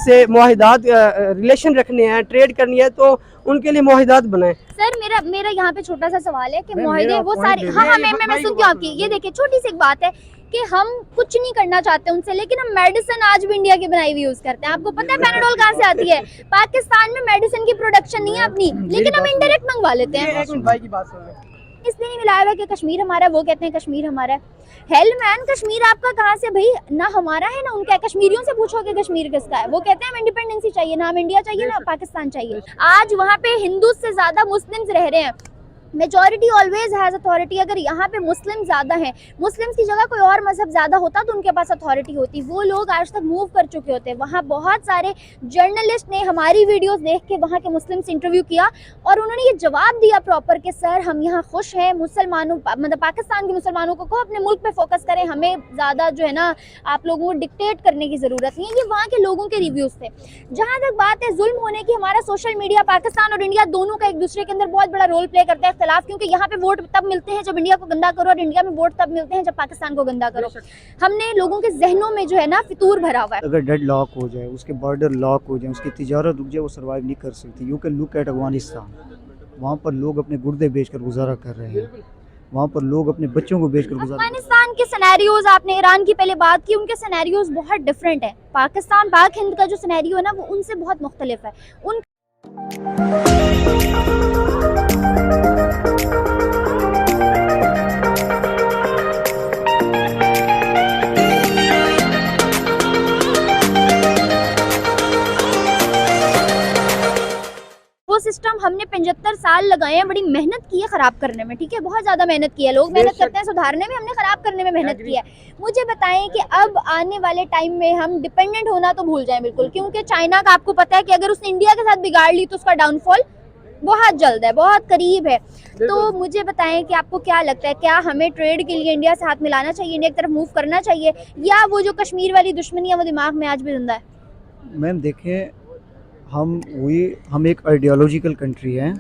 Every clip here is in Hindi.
से मुआहिदात रिलेशन रखने हैं, ट्रेड करनी है तो उनके लिए मुआहिदात बनाएं। सर मेरा मेरा यहाँ पे छोटा सा सवाल है कि मैं मुआहिदे मेरा वो point सारे, दे हाँ रहे हाँ हैं, मैं सुन क्यों आपकी, ये देखिए छोटी सी एक बात है कि हम कुछ नहीं करना चाहते उनसे, लेकिन हम मेडिसिन आज भी इंडिया की बनाई हुई यूज करते हैं। आपको पता है पैनाडोल कहाँ से आती है? पाकिस्तान में मेडिसिन की प्रोडक्शन नहीं है अपनी, लेकिन हम इंडायरेक्ट मंगवा लेते हैं। एक मिनट भाई की बात सुन लो। इसलिए नहीं मिलाया हुआ कि कश्मीर हमारा है, वो कहते हैं कश्मीर हमारा है। हेल मैन, कश्मीर आपका कहाँ से भाई? ना हमारा है ना उनका है। कश्मीरियों से पूछो कि कश्मीर किसका है, वो कहते हैं हमें इंडिपेंडेंसी चाहिए, ना हम इंडिया चाहिए ना पाकिस्तान चाहिए। आज वहाँ पे हिंदू से ज्यादा मुस्लिम्स रह रहे हैं। Majority always has authority. अगर यहाँ पे मुस्लिम ज्यादा हैं, मुस्लिम्स की जगह कोई और मजहब ज्यादा होता तो उनके पास अथॉरिटी होती। वो लोग आज तक मूव कर चुके होते। वहाँ बहुत सारे जर्नलिस्ट ने हमारी वीडियोस देख के वहाँ के मुस्लिम से इंटरव्यू किया और उन्होंने ये जवाब दिया प्रॉपर कि सर हम यहाँ खुश हैं, मुसलमानों मतलब पाकिस्तान के मुसलमानों को अपने मुल्क पे फोकस करें, हमें ज़्यादा जो है ना आप लोगों को डिक्टेट करने की ज़रूरत नहीं है। ये वहाँ के लोगों के रिव्यूज़ थे। जहाँ तक बात है जुल्म होने की, हमारा सोशल मीडिया पाकिस्तान और इंडिया दोनों का एक दूसरे के अंदर बहुत बड़ा रोल प्ले करता है इख्तिलाफ, क्योंकि यहाँ पे वोट तब मिलते हैं जब इंडिया को गंदा करो और इंडिया में वोट तब मिलते हैं जब पाकिस्तान को गंदा करो। हमने लोगों के जहनों में जो है ना फितूर भरा हुआ है। अगर डेड लॉक हो जाए, उसके बॉर्डर लॉक हो जाए, उसकी तिजारत रुक जाए, वो सर्वाइव नहीं कर सकती। You can look at Afghanistan, वहाँ पर लोग अपने गुर्दे बेचकर गुजारा कर रहे हैं, वहाँ पर लोग अपने बच्चों को बेचकर गुजारा। अफगानिस्तान के सिनेरियोज, आपने ईरान की पहले बात की, उनके सिनेरियोज बहुत डिफरेंट है। पाकिस्तान पाक हिंद का जो सिनेरियो है ना वो उनसे बहुत मुख्तलिफ है। उन वो सिस्टम हमने 75 साल लगाए हैं, बड़ी मेहनत की है खराब करने में, ठीक है, बहुत ज्यादा मेहनत की है। लोग मेहनत करते हैं सुधारने में, हमने खराब करने में मेहनत की है। मुझे बताएं कि अब आने वाले टाइम में हम डिपेंडेंट होना तो भूल जाएं बिल्कुल, क्योंकि चाइना का आपको पता है कि अगर उसने इंडिया के साथ बिगाड़ ली तो उसका डाउनफॉल बहुत जल्द है, बहुत करीब है। तो मुझे बताएं कि आपको क्या लगता है, क्या हमें ट्रेड के लिए इंडिया से हाथ मिलाना चाहिए, इंडिया की तरफ मूव करना चाहिए, या वो जो कश्मीर वाली दुश्मनी है वो दिमाग में आज भी जिंदा है? मैम देखें, हम एक आइडियोलॉजिकल कंट्री हैं।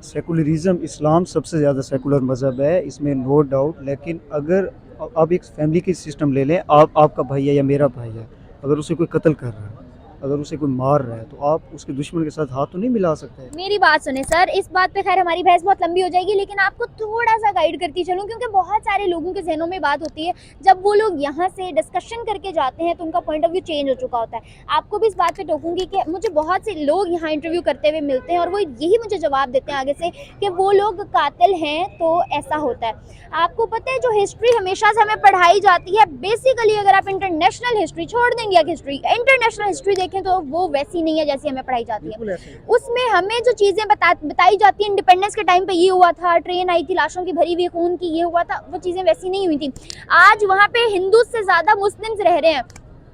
सेकुलरिज्म, इस्लाम सबसे ज़्यादा सेकुलर मज़हब है, इसमें नो डाउट। लेकिन अगर आप एक फैमिली की सिस्टम ले लें, आपका भाई है या मेरा भाई है, अगर उसे कोई कत्ल कर रहा है, अगर उसे कोई मार रहा है, तो आप उसके दुश्मन के साथ हाथ तो नहीं मिला सकते। मेरी बात सुने सर, इस बात पे खैर हमारी बहस बहुत लंबी हो जाएगी, लेकिन आपको थोड़ा सा गाइड करती चलूं, क्योंकि बहुत सारे लोगों के जहनों में बात होती है जब वो लोग यहाँ से डिस्कशन करके जाते हैं तो उनका पॉइंट ऑफ व्यू चेंज हो चुका होता है। आपको भी इस बात पे टोकूंगी कि मुझे बहुत से लोग यहाँ इंटरव्यू करते हुए मिलते हैं और वो यही मुझे जवाब देते हैं आगे से कि वो लोग कातिल हैं तो ऐसा होता है। आपको पता है जो हिस्ट्री हमेशा से हमें पढ़ाई जाती है, बेसिकली अगर आप इंटरनेशनल हिस्ट्री छोड़ दें, इंडिया की हिस्ट्री, इंटरनेशनल हिस्ट्री देखें तो वो वैसी नहीं है जैसी हमें पढ़ाई जाती है। उसमें हमें जो चीजें बताई जाती है, इंडिपेंडेंस के टाइम पे ये हुआ था, ट्रेन आई थी लाशों की भरी हुई खून की, ये हुआ था, वो चीजें वैसी नहीं हुई थी। आज वहाँ पे हिंदू से ज्यादा मुस्लिम्स रह रहे हैं।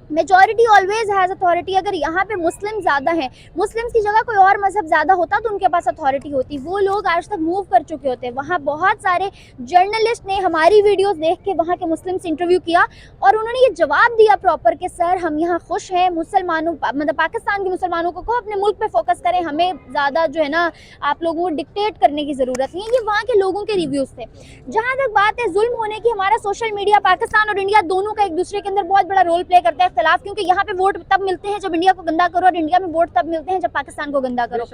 Majority always has authority. अगर यहाँ पे मुस्लिम ज़्यादा हैं, मुस्लिम्स की जगह कोई और मजहब ज़्यादा होता तो उनके पास अथॉरिटी होती। वो लोग आज तक मूव कर चुके होते। वहाँ बहुत सारे जर्नलिस्ट ने हमारी वीडियोस देख के वहाँ के मुस्लिम से इंटरव्यू किया और उन्होंने ये जवाब दिया प्रॉपर कि सर हम यहाँ खुश हैं, मुसलमानों मतलब पाकिस्तान के मुसलमानों को अपने मुल्क पे फोकस करें, हमें ज़्यादा जो है ना आप लोगों को डिक्टेट करने की ज़रूरत नहीं है। ये वहाँ के लोगों के रिव्यूज़ थे। जहाँ तक बात है जुल्म होने की, हमारा सोशल मीडिया पाकिस्तान और इंडिया दोनों का एक दूसरे के अंदर बहुत बड़ा रोल प्ले करता है इख्तिलाफ, क्योंकि यहाँ पे वोट तब मिलते हैं जब इंडिया को गंदा करो और इंडिया में वोट तब मिलते हैं जब पाकिस्तान को गंदा करो।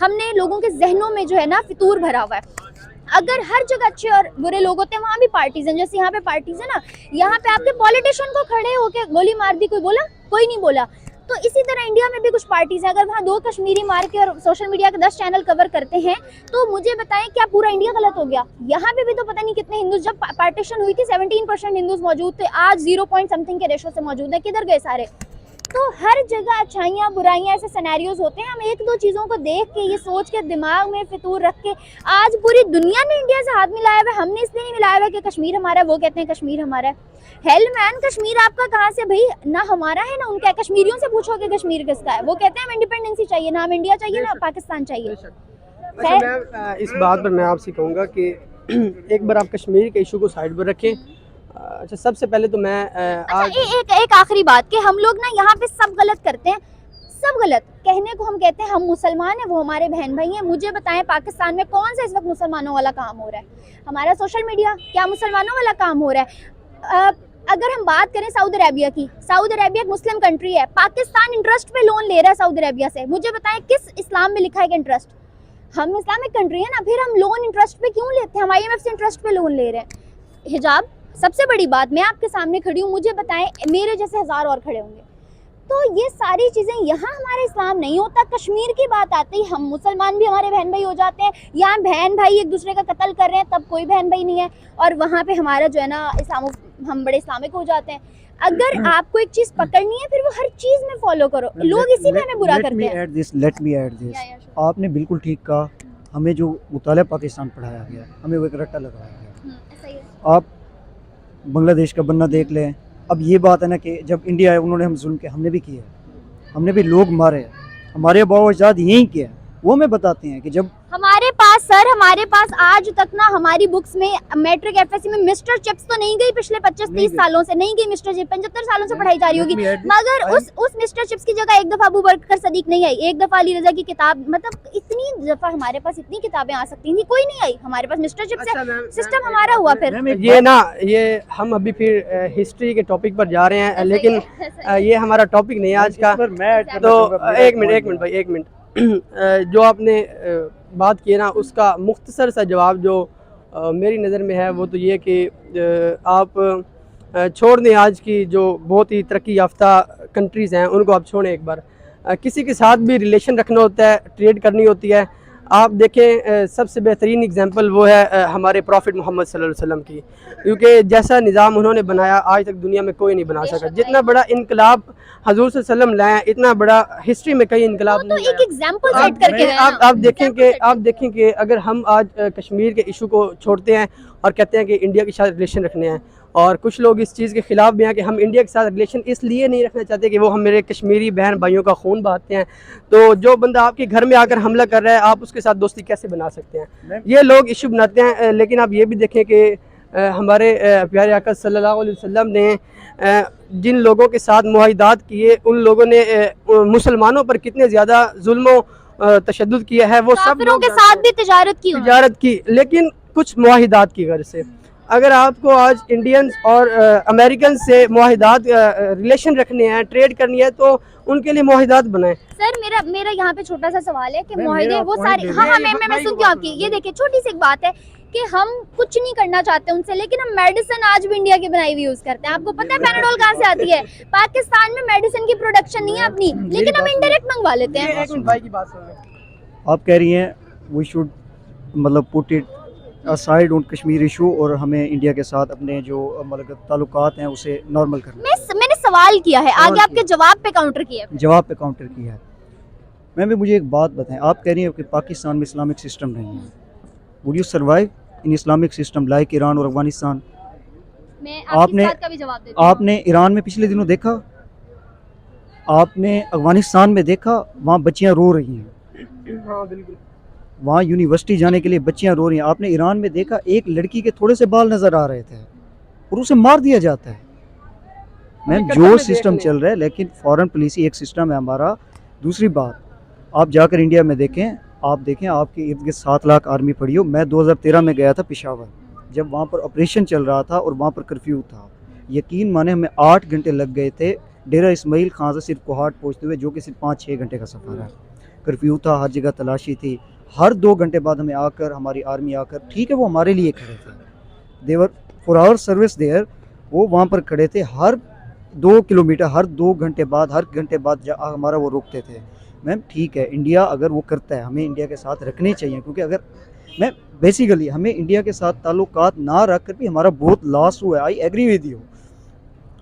हमने लोगों के जहनों में जो है ना फितूर भरा हुआ है। अगर हर जगह अच्छे और बुरे लोग होते हैं, वहाँ भी पार्टीज हैं, जैसे यहाँ पे पार्टीज है ना, यहाँ पे आपके पॉलिटिशियन को खड़े होके गोली मार दी, कोई बोला? कोई नहीं बोला। तो इसी तरह इंडिया में भी कुछ पार्टीज हैं, अगर वहाँ 2 कश्मीरी मार के और सोशल मीडिया के 10 चैनल कवर करते हैं तो मुझे बताएं क्या पूरा इंडिया गलत हो गया? यहाँ पे भी तो पता नहीं कितने हिंदू, जब पार्टीशन हुई थी 17% हिंदूज मौजूद थे, आज 0 पॉइंट समथिंग के रेशो से मौजूद है। किधर गए सारे? तो हर जगह अच्छाइयाँ बुराइयाँ ऐसे सिनेरियोज होते हैं। हम 1-2 चीज़ों को देख के ये सोच के दिमाग में फितूर रख के, आज पूरी दुनिया ने इंडिया से हाथ मिलाया हुआ है, हमने इसलिए नहीं मिलाया हुआ है कि कश्मीर हमारा है, वो कहते हैं कश्मीर हमारा है। हेल मैन, कश्मीर आपका कहाँ से भाई? ना हमारा है ना उनका है। कश्मीरियों से पूछो कि कश्मीर किसका है, वो कहते हैं हमें इंडिपेंडेंसी चाहिए, ना हम इंडिया चाहिए ना पाकिस्तान चाहिए। मैं इस बात पर मैं आपसे कहूँगा कि एक बार आप कश्मीर के इशू को साइड पर रखें। अच्छा, सबसे पहले तो मैं आज एक आखिरी बात कि हम लोग ना यहाँ पे सब गलत करते हैं, सब गलत कहने को हम कहते हैं हम मुसलमान हैं, वो हमारे बहन भाई हैं। मुझे बताएं पाकिस्तान में कौन सा इस वक्त मुसलमानों वाला काम हो रहा है? हमारा सोशल मीडिया क्या मुसलमानों वाला काम हो रहा है? अगर हम बात करें सऊदी अरेबिया की, सऊदी अरेबिया एक मुस्लिम कंट्री है, पाकिस्तान इंटरेस्ट पे लोन ले रहा है सऊदी अरेबिया से। मुझे बताएं किस इस्लाम में लिखा है कि इंटरेस्ट? हम इस्लामिक कंट्री है ना, फिर हम लोन इंटरेस्ट पे क्यों लेते हैं? हम IMF से इंटरेस्ट पे लोन ले रहे हैं। हिजाब सबसे बड़ी बात, मैं आपके सामने खड़ी हूँ, मुझे बताएं मेरे जैसे 1000 और खड़े होंगे। तो ये सारी चीज़ें यहाँ हमारे इस्लाम नहीं होता। कश्मीर की बात आती है, हम मुसलमान भी हमारे बहन भाई हो जाते हैं, यहाँ बहन भाई एक दूसरे का कत्ल कर रहे हैं तब कोई बहन भाई नहीं है, और वहाँ पे हमारा जो है ना हम बड़े इस्लामिक हो जाते हैं। अगर आपको एक चीज़ पकड़नी है फिर वो हर चीज़ में फॉलो करो। लोग इसी में हमें बुरा करते हैं। लेट मी ऐड दिस, आपने बिल्कुल ठीक कहा। हमें जो मुताला पाकिस्तान पढ़ाया गया, हमें वो एक रट्टा लगाया गया। सही है। आप बांग्लादेश का बनना देख लें। अब ये बात है ना कि जब इंडिया आए उन्होंने हम जुल्म किया, हमने भी किया, हमने भी लोग मारे, हमारे बावजूद यही किया। वो हमें बताते हैं कि जब हमारे पास आज तक ना हमारी बुक्स में मैट्रिक FSC में मिस्टर चिप्स तो नहीं गई, पिछले 25-30 सालों से नहीं गई मिस्टर चिप्स, 75 सालों से पढ़ाई जा रही होगी, मगर उस मिस्टर चिप्स की जगह एक दफा अबू बकर सदीक नहीं आई, एक दफा अली रजा की किताब, मतलब इतनी दफा हमारे पास इतनी किताबें आ सकती थी, कोई नहीं आई। हमारे पास मिस्टर चिप्स है, सिस्टम हमारा हुआ। फिर ये हम अभी फिर हिस्ट्री के टॉपिक पर जा रहे हैं, लेकिन ये हमारा टॉपिक नहीं है आज का। तो एक मिनट भाई, एक मिनट। जो आपने बात की ना, उसका मुख्तसर सा जवाब जो मेरी नज़र में है वो तो ये कि आप छोड़ दें आज की जो बहुत ही तरक्की याफ्ता कंट्रीज़ हैं उनको आप छोड़ें। एक बार किसी के साथ भी रिलेशन रखना होता है, ट्रेड करनी होती है। आप देखें सबसे बेहतरीन एग्जांपल वो है हमारे प्रॉफिट मोहम्मद सल्लल्लाहु अलैहि वसल्लम की, क्योंकि जैसा निज़ाम उन्होंने बनाया आज तक दुनिया में कोई नहीं बना सका। जितना बड़ा इनकलाब हजूर सल्लल्लाहु अलैहि वसल्लम लाए, इतना बड़ा हिस्ट्री में कई इनकलाब तो एक एग्जांपल सेट करके आप देखें कि अगर हम आज कश्मीर के इशू को छोड़ते हैं और कहते हैं कि इंडिया के साथ रिलेशन रखने हैं, और कुछ लोग इस चीज़ के ख़िलाफ़ भी हैं कि हम इंडिया के साथ रिलेशन इसलिए नहीं रखना चाहते कि वो हम मेरे कश्मीरी बहन भाइयों का खून बहाते हैं। तो जो बंदा आपके घर में आकर हमला कर रहा है, आप उसके साथ दोस्ती कैसे बना सकते हैं? ये लोग इशू बनाते हैं। लेकिन आप ये भी देखें कि हमारे प्यारे आका सल्लल्लाहु अलैहि वसल्लम ने जिन लोगों के साथ मुआहिदात किए, उन लोगों ने मुसलमानों पर कितने ज़्यादा जुल्म तशद्दुद किया है। वो सब लोग के साथ भी तिजारत की, लेकिन कुछ मुआहिदात की गर्ज से। अगर आपको आज इंडियंस और अमेरिकन से मुआहिदात रिलेशन रखने हैं, ट्रेड करनी है, तो उनके लिए मुआहिदात बनाएं। सर मेरा यहाँ पे छोटा सा सवाल है कि मुआहिदे वो सारे, हाँ मैं सुनती हूँ आपकी। ये देखिए छोटी सी एक बात है कि हम कुछ नहीं करना चाहते उनसे, लेकिन हम मेडिसिन आज भी इंडिया की बनाई हुई यूज करते हैं। आपको पता है पैराडोल कहाँ से आती है? पाकिस्तान में मेडिसिन की प्रोडक्शन नहीं है अपनी, लेकिन हम इंडायरेक्ट मंगवा लेते हैं। एक मिनट भाई की बात सुनो। आप कह रही हैं वी शुड मतलब put it aside on Kashmir issue, और हमें इंडिया के साथ अपने जो मतलब ताल्लुकात हैं उसे नॉर्मल करना। मैंने सवाल किया है, आगे आपके जवाब पे काउंटर किया है। जवाब पे काउंटर किया है। मैम मुझे एक बात बताएं, आप कह रही हैं कि पाकिस्तान में इस्लामिक सिस्टम नहीं है। Would you survive in Islamic system like Iran और अफगानिस्तान? मैं आपकी बात का भी जवाब देती हूं। आपने ईरान में पिछले दिनों देखा, आपने अफगानिस्तान में देखा, वहाँ बच्चियाँ रो रही हैं। हाँ बिल्कुल, वहाँ यूनिवर्सिटी जाने के लिए बच्चियाँ रो रही हैं। आपने ईरान में देखा, एक लड़की के थोड़े से बाल नज़र आ रहे थे और उसे मार दिया जाता है। मैम जो सिस्टम चल रहा है, लेकिन फॉरेन पॉलिसी एक सिस्टम है हमारा। दूसरी बात, आप जाकर इंडिया में देखें, आप देखें आपके इर्द गिर्द 7 लाख आर्मी पड़ी हो। मैं 2013 में गया था पेशावर, जब वहाँ पर ऑपरेशन चल रहा था और वहाँ पर कर्फ्यू था। यकीन माने हमें 8 घंटे लग गए थे डेरा इस्माइल खां से सिर्फ कोहाट पहुँचते हुए, जो कि सिर्फ 5-6 घंटे का सफ़र है। कर्फ्यू था, हर जगह तलाशी थी। हर 2 घंटे बाद हमें आकर हमारी आर्मी आकर, ठीक है वो हमारे लिए खड़े थे, they were for our service there, वो वहाँ पर खड़े थे। हर 2 किलोमीटर, हर 2 घंटे बाद, हर घंटे बाद हमारा वो रोकते थे। मैम ठीक है, इंडिया अगर वो करता है, हमें इंडिया के साथ रखने चाहिए, क्योंकि अगर मैं बेसिकली हमें इंडिया के साथ ताल्लुकात ना रख कर भी हमारा बहुत लॉस हुआ है। आई एग्री विद यू,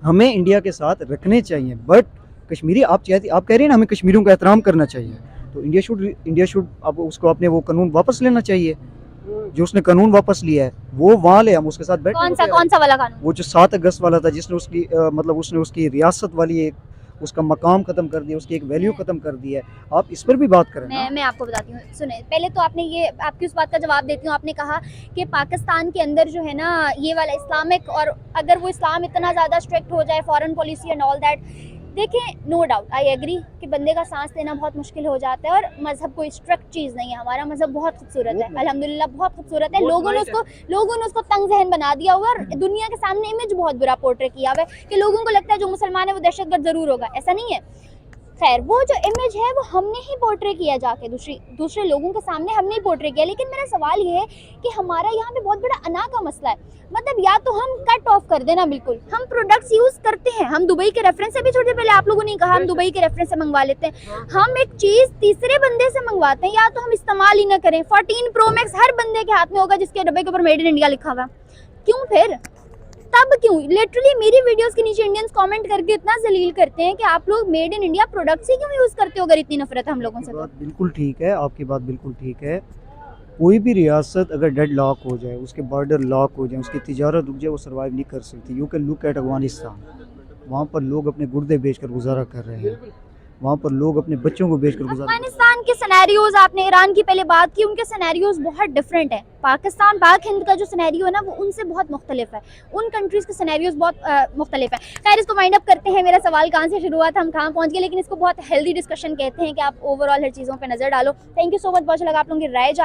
हमें इंडिया के साथ रखने चाहिए। बट कश्मीरी आप कह रही हैं ना, हमें कश्मीरियों का एहतराम करना चाहिए, तो इंडिया शुड अब उसको अपने वो कानून वापस लेना चाहिए। जो उसने कानून वापस लिया है वो वहाँ ले, हम उसके साथ बैठे। कौन सा वाला कानून? वो जो 7 अगस्त वाला था, जिसने उसकी मतलब उसने उसकी रियासत वाली एक उसका मकाम खत्म कर दिया, उसकी एक वैल्यू खत्म कर दिया है। आप इस पर भी बात करें। मैं आपको बताती हूँ, सुने पहले तो आपने ये, आपकी उस बात का जवाब देती हूँ। आपने कहा कि पाकिस्तान के अंदर जो है ना ये वाला इस्लामिक, और अगर वो इस्लाम इतना ज़्यादा स्ट्रिक्ट हो जाए, foreign policy and all that, देखें, नो डाउट आई एग्री कि बंदे का सांस लेना बहुत मुश्किल हो जाता है, और मजहब कोई स्ट्रिक्ट चीज़ नहीं है, हमारा मजहब बहुत खूबसूरत है, अल्हम्दुलिल्लाह बहुत खूबसूरत है। लोगों ने उसको तंग जहन बना दिया हुआ है, और दुनिया के सामने इमेज बहुत बुरा पोर्ट्रे किया हुआ है कि लोगों को लगता है जो मुसलमान है वो दहशतगर्द ज़रूर होगा, ऐसा नहीं है। खैर, वो जो इमेज है वो हमने ही पोर्ट्रे किया जाके दूसरे लोगों के सामने हमने ही पोर्ट्रे किया। लेकिन मेरा सवाल ये है कि हमारा यहाँ पे बहुत बड़ा अना का मसला है, मतलब या तो हम कट ऑफ कर देना बिल्कुल, हम प्रोडक्ट्स यूज़ करते हैं, हम दुबई के रेफरेंस से भी थोड़ी देर पहले आप लोगों ने कहा हम दुबई के रेफरेंस से मंगवा लेते हैं, हम एक चीज़ तीसरे बंदे से मंगवाते हैं, या तो हम इस्तेमाल ही ना करें। 14 Pro Max हर बंदे के हाथ में होगा जिसके डब्बे के ऊपर मेड इन इंडिया लिखा हुआ, क्यों फिर? तब क्यों? लिटरली मेरी वीडियोस के नीचे इंडियंस कमेंट करके इतना जलील करते हैं कि आप लोग मेड इन इंडिया प्रोडक्ट्स ही क्यों यूज़ करते हो अगर इतनी नफरत है हम लोगों से। तो बात बिल्कुल ठीक है, आपकी बात बिल्कुल ठीक है। कोई भी रियासत अगर डेड लॉक हो जाए, उसके बॉर्डर लॉक हो जाए, उसकी तिजारत रुक जाए, वो सर्वाइव नहीं कर सकती। You can look at Afghanistan, वहाँ पर लोग अपने गुर्दे बेचकर गुजारा कर रहे हैं, वहाँ पर लोग अपने बच्चों को बेचकर गुजारा। अफगानिस्तान के सिनेरियोज, आपने ईरान की पहले बात की, उनके सिनेरियोज बहुत डिफरेंट है। पाकिस्तान पाक हिंद का जो सिनेरियो है ना वो उनसे बहुत मुख्तलिफ है, उन कंट्रीज़ के सिनेरियोज बहुत मुख्तलिफ है। खैर, इसको वाइंड अप करते हैं। मेरा सवाल कहाँ से शुरू हुआ था, हम कहाँ पहुँच गए, लेकिन इसको बहुत हेल्दी डिस्कशन कहते हैं कि आप ओवरऑल हर चीज़ों पर नज़र डालो। थैंक यू सो मच, बहुत अच्छा लगा आप लोगों की राय जान